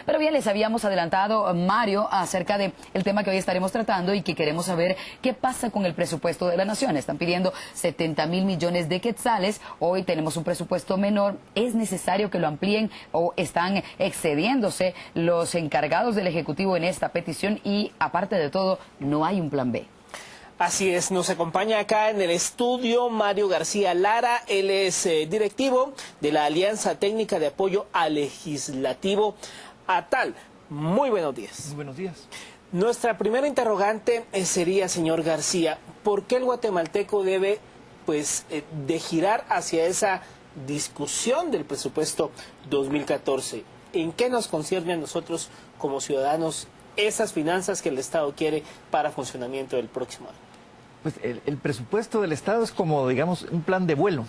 Pero bien, les habíamos adelantado, Mario, acerca del tema que hoy estaremos tratando y que queremos saber qué pasa con el presupuesto de la nación. Están pidiendo 70.000 millones de quetzales. Hoy tenemos un presupuesto menor. ¿Es necesario que lo amplíen o están excediéndose los encargados del Ejecutivo en esta petición? Y aparte de todo, no hay un plan B. Así es, nos acompaña acá en el estudio Mario García Lara, él es directivo de la Alianza Técnica de Apoyo al Legislativo ATAL. Muy buenos días. Muy buenos días. Nuestra primera interrogante sería, señor García, ¿por qué el guatemalteco debe de girar hacia esa discusión del presupuesto 2014? ¿En qué nos concierne a nosotros como ciudadanos esas finanzas que el Estado quiere para funcionamiento del próximo año? Pues el presupuesto del Estado es como, digamos, un plan de vuelo.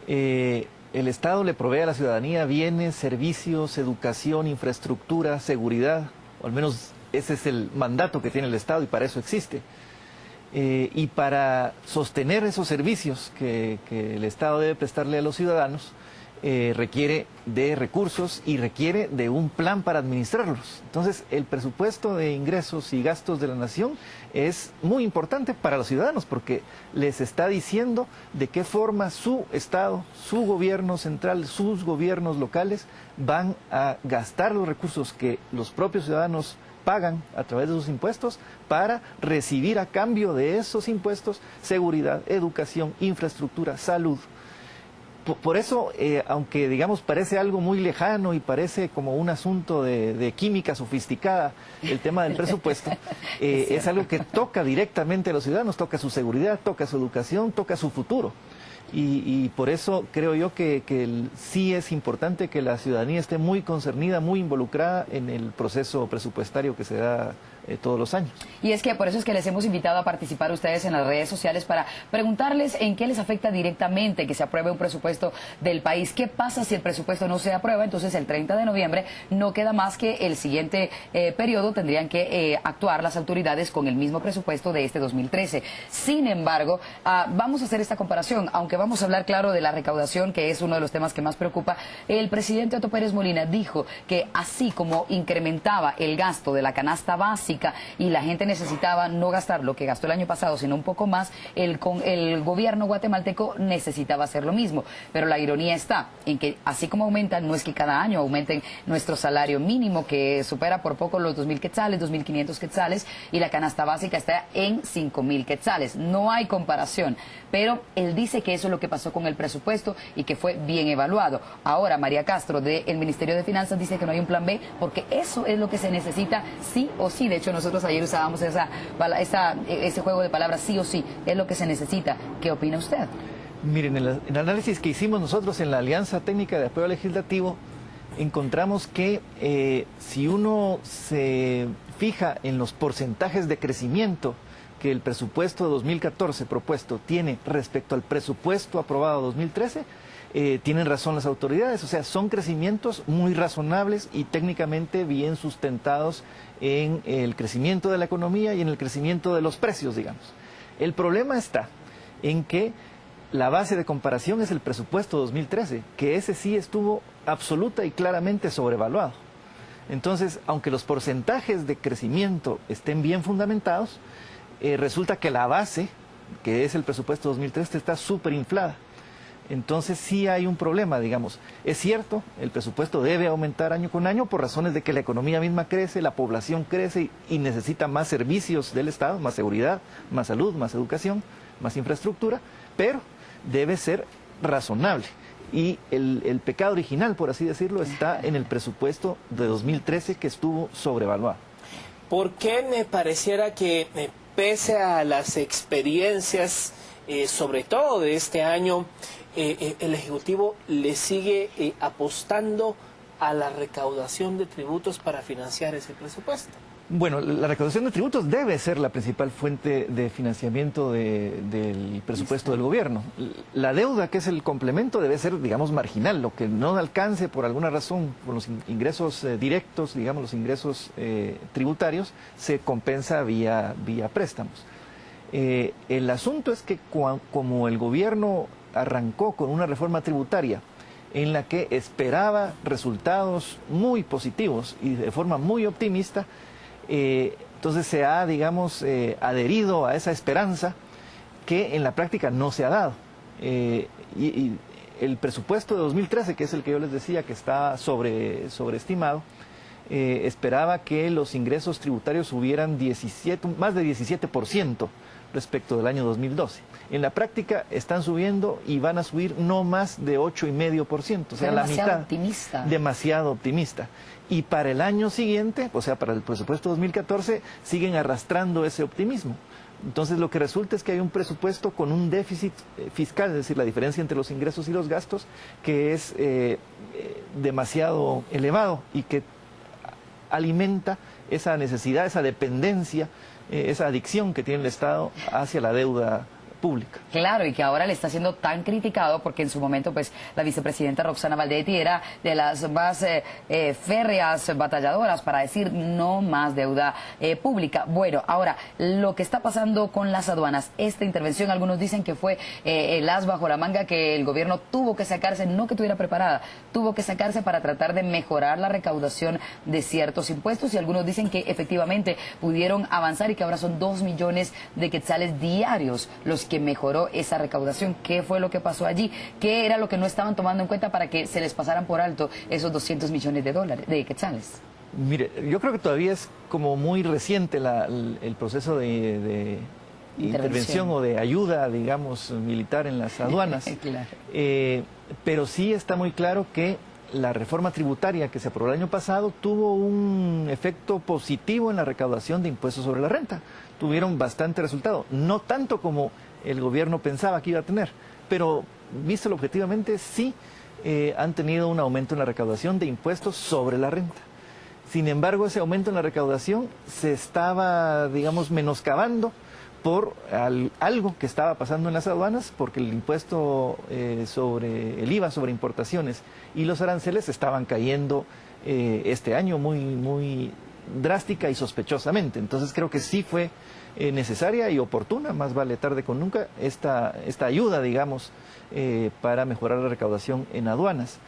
El Estado le provee a la ciudadanía bienes, servicios, educación, infraestructura, seguridad, o al menos ese es el mandato que tiene el Estado y para eso existe. Y para sostener esos servicios que el Estado debe prestarle a los ciudadanos, requiere de recursos y requiere de un plan para administrarlos. Entonces, el presupuesto de ingresos y gastos de la nación es muy importante para los ciudadanos porque les está diciendo de qué forma su Estado, su gobierno central, sus gobiernos locales van a gastar los recursos que los propios ciudadanos pagan a través de sus impuestos para recibir a cambio de esos impuestos seguridad, educación, infraestructura, salud. Por eso, aunque digamos parece algo muy lejano y parece como un asunto de química sofisticada, el tema del presupuesto, es algo que toca directamente a los ciudadanos, toca su seguridad, toca su educación, toca su futuro. Y por eso creo yo que sí es importante que la ciudadanía esté muy concernida, muy involucrada en el proceso presupuestario que se da todos los años. Y es que por eso es que les hemos invitado a participar ustedes en las redes sociales para preguntarles en qué les afecta directamente que se apruebe un presupuesto del país. ¿Qué pasa si el presupuesto no se aprueba? Entonces el 30 de noviembre no queda más que el siguiente periodo tendrían que actuar las autoridades con el mismo presupuesto de este 2013. Sin embargo, vamos a hacer esta comparación, aunque vamos a hablar claro de la recaudación, que es uno de los temas que más preocupa. El presidente Otto Pérez Molina dijo que así como incrementaba el gasto de la canasta básica y la gente necesitaba no gastar lo que gastó el año pasado, sino un poco más, el gobierno guatemalteco necesitaba hacer lo mismo. Pero la ironía está en que así como aumentan, no es que cada año aumenten nuestro salario mínimo, que supera por poco los 2.000 quetzales, 2.500 quetzales, y la canasta básica está en 5.000 quetzales. No hay comparación. Pero él dice que eso es lo que pasó con el presupuesto y que fue bien evaluado. Ahora, María Castro, del Ministerio de Finanzas, dice que no hay un plan B, porque eso es lo que se necesita sí o sí. De hecho, nosotros ayer usábamos ese juego de palabras sí o sí. Es lo que se necesita. ¿Qué opina usted? Miren, en el análisis que hicimos nosotros en la Alianza Técnica de Apoyo Legislativo, encontramos que si uno se fija en los porcentajes de crecimiento que el presupuesto de 2014 propuesto tiene respecto al presupuesto aprobado 2013, tienen razón las autoridades, o sea, son crecimientos muy razonables y técnicamente bien sustentados en el crecimiento de la economía y en el crecimiento de los precios, digamos. El problema está en que la base de comparación es el presupuesto 2013, que ese sí estuvo absoluta y claramente sobrevaluado. Entonces, aunque los porcentajes de crecimiento estén bien fundamentados, resulta que la base, que es el presupuesto 2013, está súper inflada. Entonces sí hay un problema, digamos. Es cierto, el presupuesto debe aumentar año con año por razones de que la economía misma crece, la población crece y necesita más servicios del Estado, más seguridad, más salud, más educación, más infraestructura, pero debe ser razonable. Y el pecado original, por así decirlo, está en el presupuesto de 2013 que estuvo sobrevaluado. ¿Por qué me pareciera que pese a las experiencias, sobre todo de este año, el Ejecutivo le sigue apostando a la recaudación de tributos para financiar ese presupuesto? Bueno, la recaudación de tributos debe ser la principal fuente de financiamiento del presupuesto del gobierno. La deuda, que es el complemento, debe ser, digamos, marginal. Lo que no alcance por alguna razón con los ingresos directos, digamos, los ingresos tributarios, se compensa vía préstamos. El asunto es que como el gobierno arrancó con una reforma tributaria en la que esperaba resultados muy positivos y de forma muy optimista. Entonces se ha, digamos, adherido a esa esperanza que en la práctica no se ha dado. Y el presupuesto de 2013, que es el que yo les decía que está sobreestimado, esperaba que los ingresos tributarios subieran más de 17% respecto del año 2012. En la práctica están subiendo y van a subir no más de 8,5%, o sea, la mitad. Optimista. Demasiado optimista. Y para el año siguiente, o sea, para el presupuesto 2014, siguen arrastrando ese optimismo. Entonces lo que resulta es que hay un presupuesto con un déficit fiscal, es decir, la diferencia entre los ingresos y los gastos, que es demasiado elevado y que alimenta esa necesidad, esa dependencia, esa adicción que tiene el Estado hacia la deuda pública. Claro, y que ahora le está siendo tan criticado porque en su momento pues la vicepresidenta Roxana Valdetti era de las más férreas batalladoras para decir no más deuda pública. Bueno, ahora, lo que está pasando con las aduanas, esta intervención, algunos dicen que fue el as bajo la manga que el gobierno tuvo que sacarse, no que estuviera preparada, tuvo que sacarse para tratar de mejorar la recaudación de ciertos impuestos, y algunos dicen que efectivamente pudieron avanzar y que ahora son 2 millones de quetzales diarios los que mejoró esa recaudación. ¿Qué fue lo que pasó allí? ¿Qué era lo que no estaban tomando en cuenta para que se les pasaran por alto esos 200 millones de quetzales? Mire, yo creo que todavía es como muy reciente el proceso de intervención o de ayuda, digamos, militar en las aduanas. Claro. Pero sí está muy claro que la reforma tributaria que se aprobó el año pasado tuvo un efecto positivo en la recaudación de impuestos sobre la renta. Tuvieron bastante resultado, no tanto como el gobierno pensaba que iba a tener, pero visto objetivamente sí han tenido un aumento en la recaudación de impuestos sobre la renta. Sin embargo, ese aumento en la recaudación se estaba, digamos, menoscabando por algo que estaba pasando en las aduanas, porque el impuesto sobre el IVA sobre importaciones y los aranceles estaban cayendo este año muy drástica y sospechosamente. Entonces creo que sí fue necesaria y oportuna, más vale tarde que nunca, esta ayuda, digamos, para mejorar la recaudación en aduanas.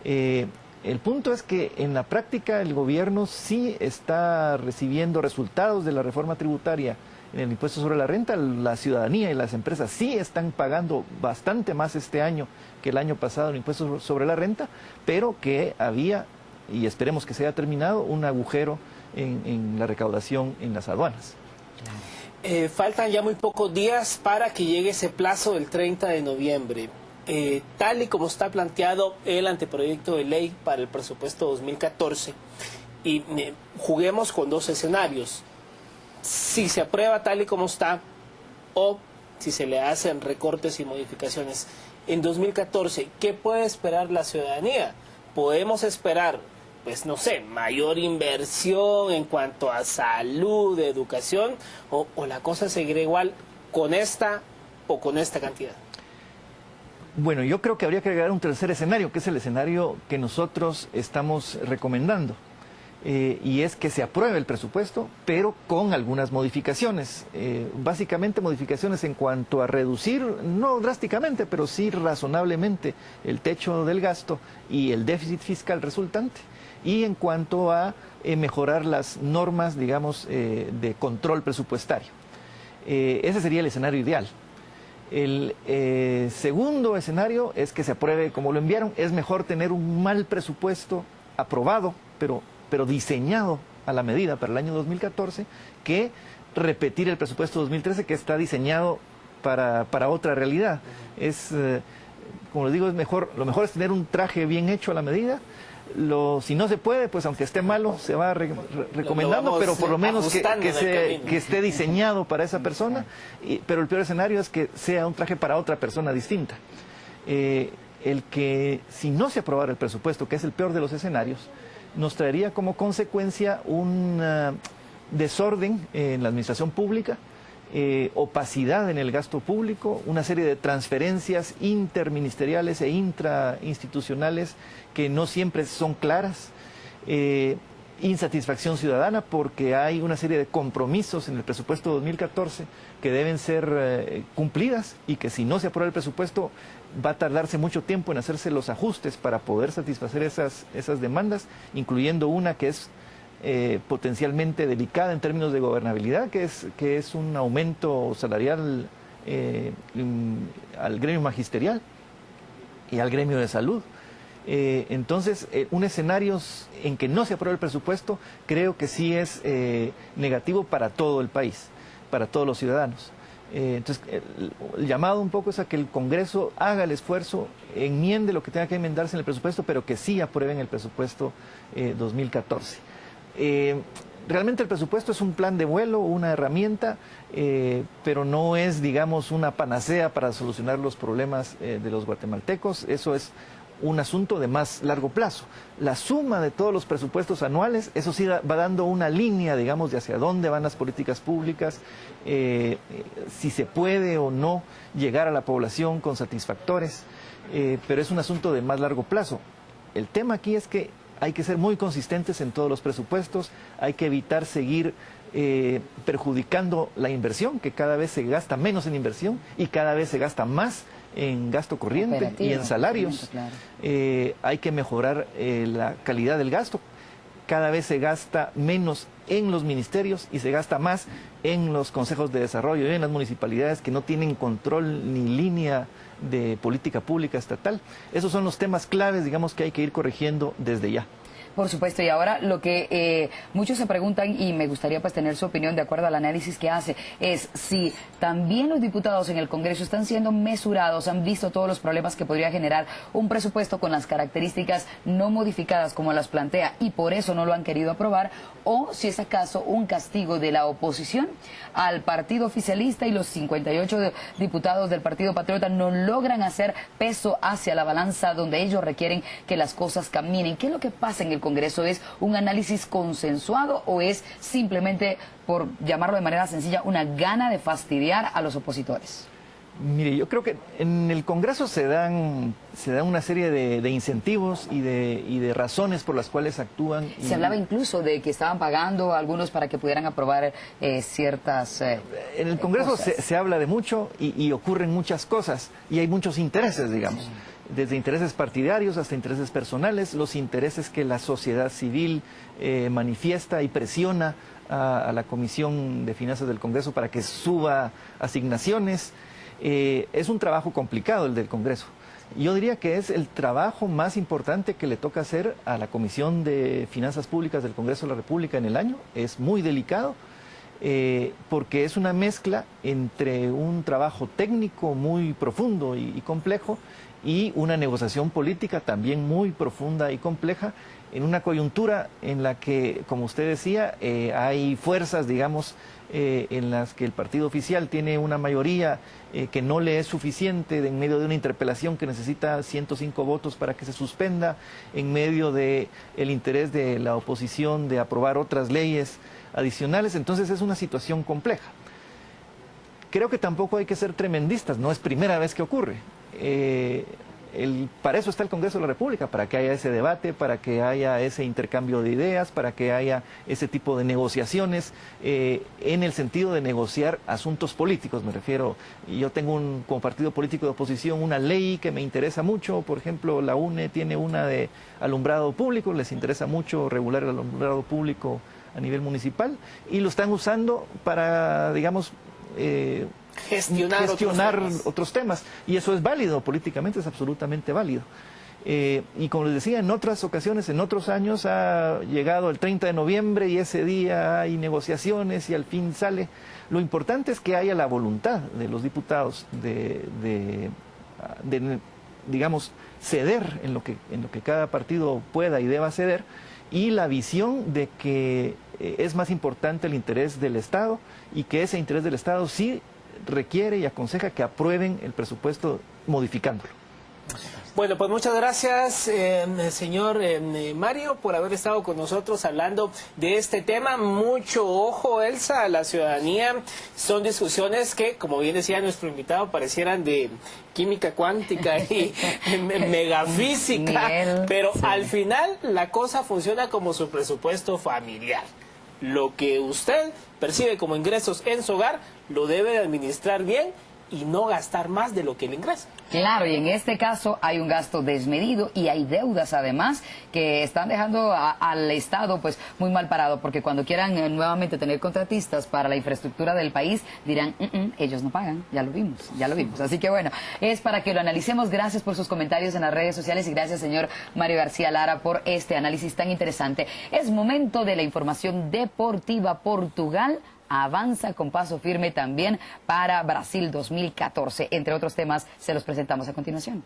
El punto es que en la práctica el gobierno sí está recibiendo resultados de la reforma tributaria en el impuesto sobre la renta. La ciudadanía y las empresas sí están pagando bastante más este año que el año pasado en impuestos sobre la renta, pero que había, y esperemos que se haya terminado, un agujero en la recaudación en las aduanas. Faltan ya muy pocos días para que llegue ese plazo del 30 de noviembre. Tal y como está planteado el anteproyecto de ley para el presupuesto 2014, y juguemos con dos escenarios: si se aprueba tal y como está, o si se le hacen recortes y modificaciones. En 2014, ¿qué puede esperar la ciudadanía? Podemos esperar, pues no sé, mayor inversión en cuanto a salud, educación, o la cosa seguirá igual con esta o con esta cantidad. Bueno, yo creo que habría que agregar un tercer escenario, que es el escenario que nosotros estamos recomendando. Y es que se apruebe el presupuesto, pero con algunas modificaciones. Básicamente modificaciones en cuanto a reducir, no drásticamente, pero sí razonablemente, el techo del gasto y el déficit fiscal resultante. Y en cuanto a mejorar las normas, digamos, de control presupuestario. Ese sería el escenario ideal. El segundo escenario es que se apruebe como lo enviaron. Es mejor tener un mal presupuesto aprobado, pero diseñado a la medida para el año 2014, que repetir el presupuesto 2013 que está diseñado para otra realidad. Como les digo, lo mejor es tener un traje bien hecho a la medida. Si no se puede, pues aunque esté malo, se va recomendando, pero por lo menos que esté diseñado para esa persona. Pero el peor escenario es que sea un traje para otra persona distinta. El que, si no se aprobara el presupuesto, que es el peor de los escenarios, nos traería como consecuencia un desorden en la administración pública, opacidad en el gasto público, una serie de transferencias interministeriales e intrainstitucionales que no siempre son claras, insatisfacción ciudadana porque hay una serie de compromisos en el presupuesto 2014 que deben ser cumplidas y que si no se aprueba el presupuesto va a tardarse mucho tiempo en hacerse los ajustes para poder satisfacer esas demandas, incluyendo una que es potencialmente delicada en términos de gobernabilidad, que es un aumento salarial al gremio magisterial y al gremio de salud. Entonces, un escenario en que no se apruebe el presupuesto creo que sí es negativo para todo el país, para todos los ciudadanos. Entonces, el llamado un poco es a que el Congreso haga el esfuerzo, enmiende lo que tenga que enmendarse en el presupuesto, pero que sí aprueben el presupuesto 2014. Realmente el presupuesto es un plan de vuelo, una herramienta, pero no es, digamos, una panacea para solucionar los problemas de los guatemaltecos. Eso es un asunto de más largo plazo. La suma de todos los presupuestos anuales, eso sí va dando una línea, digamos, de hacia dónde van las políticas públicas, si se puede o no llegar a la población con satisfactores, pero es un asunto de más largo plazo. El tema aquí es que hay que ser muy consistentes en todos los presupuestos, hay que evitar seguir perjudicando la inversión, que cada vez se gasta menos en inversión y cada vez se gasta más en gasto corriente y en salarios. Claro. Hay que mejorar la calidad del gasto. Cada vez se gasta menos en los ministerios y se gasta más en los consejos de desarrollo y en las municipalidades que no tienen control ni línea de política pública estatal. Esos son los temas claves, digamos, que hay que ir corrigiendo desde ya. Por supuesto, y ahora lo que muchos se preguntan, y me gustaría pues tener su opinión de acuerdo al análisis que hace, es si también los diputados en el Congreso están siendo mesurados, han visto todos los problemas que podría generar un presupuesto con las características no modificadas como las plantea y por eso no lo han querido aprobar, o si es acaso un castigo de la oposición al partido oficialista y los 58 diputados del Partido Patriota no logran hacer peso hacia la balanza donde ellos requieren que las cosas caminen. ¿Qué es lo que pasa en el Congreso? ¿Es un análisis consensuado o es simplemente, por llamarlo de manera sencilla, una gana de fastidiar a los opositores? Mire, yo creo que en el Congreso se dan una serie de incentivos y de razones por las cuales actúan. Se hablaba incluso de que estaban pagando a algunos para que pudieran aprobar ciertas en el Congreso se habla de mucho y ocurren muchas cosas y hay muchos intereses, digamos. Sí. Desde intereses partidarios hasta intereses personales, los intereses que la sociedad civil manifiesta y presiona a la Comisión de Finanzas del Congreso para que suba asignaciones. Es un trabajo complicado el del Congreso. Yo diría que es el trabajo más importante que le toca hacer a la Comisión de Finanzas Públicas del Congreso de la República en el año. Es muy delicado porque es una mezcla entre un trabajo técnico muy profundo y complejo y una negociación política también muy profunda y compleja en una coyuntura en la que, como usted decía, hay fuerzas, digamos, en las que el partido oficial tiene una mayoría que no le es suficiente en medio de una interpelación que necesita 105 votos para que se suspenda, en medio del interés de la oposición de aprobar otras leyes adicionales. Entonces es una situación compleja. Creo que tampoco hay que ser tremendistas, no es primera vez que ocurre. Para eso está el Congreso de la República, para que haya ese debate, para que haya ese intercambio de ideas, para que haya ese tipo de negociaciones, en el sentido de negociar asuntos políticos, me refiero. Yo tengo como partido político de oposición una ley que me interesa mucho, por ejemplo, la UNE tiene una de alumbrado público, les interesa mucho regular el alumbrado público a nivel municipal, y lo están usando para, digamos, gestionar otros temas. Y eso es válido, políticamente es absolutamente válido. Y como les decía, en otras ocasiones, en otros años, ha llegado el 30 de noviembre y ese día hay negociaciones y al fin sale. Lo importante es que haya la voluntad de los diputados de digamos, ceder en lo que cada partido pueda y deba ceder, y la visión de que es más importante el interés del Estado y que ese interés del Estado sí requiere y aconseja que aprueben el presupuesto modificándolo. Bueno, pues muchas gracias, señor Mario, por haber estado con nosotros hablando de este tema. Mucho ojo, Elsa, a la ciudadanía. Son discusiones que, como bien decía nuestro invitado, parecieran de química cuántica y megafísica, Miguel, pero sí. al final la cosa funciona como su presupuesto familiar. Lo que usted percibe como ingresos en su hogar lo debe de administrar bien y no gastar más de lo que le ingresa. Claro, y en este caso hay un gasto desmedido y hay deudas además que están dejando al Estado pues muy mal parado, porque cuando quieran nuevamente tener contratistas para la infraestructura del país dirán, ellos no pagan, ya lo vimos, ya lo vimos. Así que bueno, es para que lo analicemos. Gracias por sus comentarios en las redes sociales y gracias, señor Mario García Lara, por este análisis tan interesante. Es momento de la información deportiva. Portugal avanza con paso firme también para Brasil 2014. Entre otros temas, se los presentamos a continuación.